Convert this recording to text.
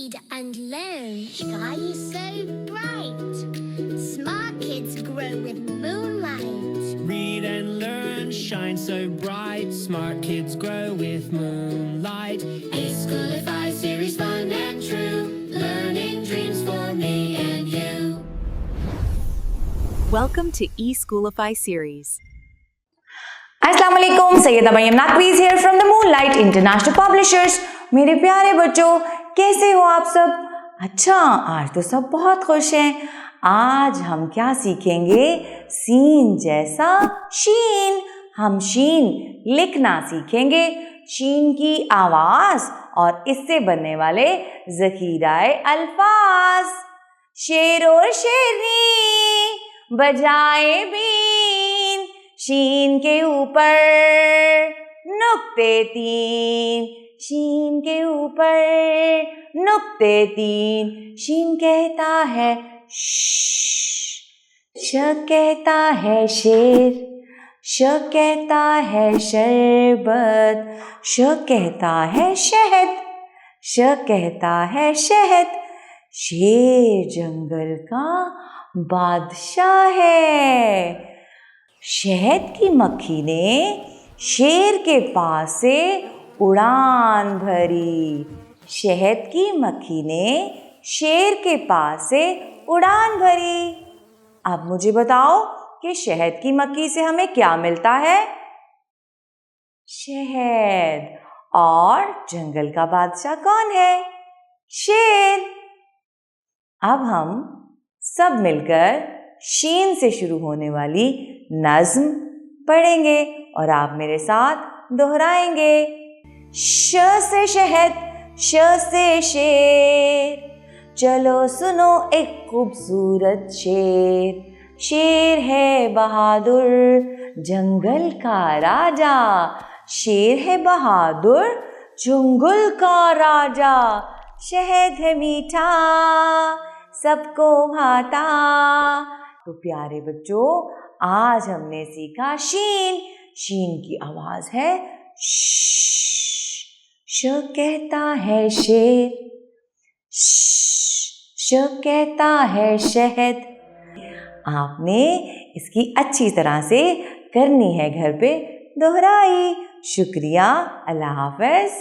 Read and learn, shine so bright. Smart kids grow with moonlight. Read and learn, shine so bright. Smart kids grow with moonlight. eSchoolify series, fun and true. Learning dreams for me and you. Welcome to eSchoolify series. अस्सलाम वालेकुम, Sayeda Maryam Naqvi's here from the moonlight international publishers. मेरे प्यारे बच्चों, कैसे हो आप सब? अच्छा, आज तो सब बहुत खुश हैं। आज हम क्या सीखेंगे? सीन जैसा शीन। हम शीन लिखना सीखेंगे, शीन की आवाज और इससे बनने वाले ज़ख़ीराए अल्फाज। शेर और शेरनी बजाए बीन, शीन के ऊपर नुक्ते तीन, शीन के ऊपर नुक्ते तीन। शीन कहता है श कहता है शेर, श कहता है शरबत, श कहता है शहद, श कहता है शहद। शेर जंगल का बादशाह है। शहद की मक्खी ने शेर के पास से उड़ान भरी। शहद की मक्खी ने शेर के पास से उड़ान भरी। अब मुझे बताओ कि शहद की मक्खी से हमें क्या मिलता है? शहद। और जंगल का बादशाह कौन है? शेर। अब हम सब मिलकर शीन से शुरू होने वाली नज़्म पढ़ेंगे और आप मेरे साथ दोहराएंगे। श से शहद, श से शेर, चलो सुनो एक खूबसूरत शेर। शेर है बहादुर, जंगल का राजा। शेर है बहादुर, जंगल का राजा। शहद है मीठा, सबको भाता। तो प्यारे बच्चों, आज हमने सीखा शीन। शीन की आवाज है श कहता है शेर, श कहता है शहद। आपने इसकी अच्छी तरह से करनी है घर पे दोहराई। शुक्रिया, अल्लाह हाफ़िज़।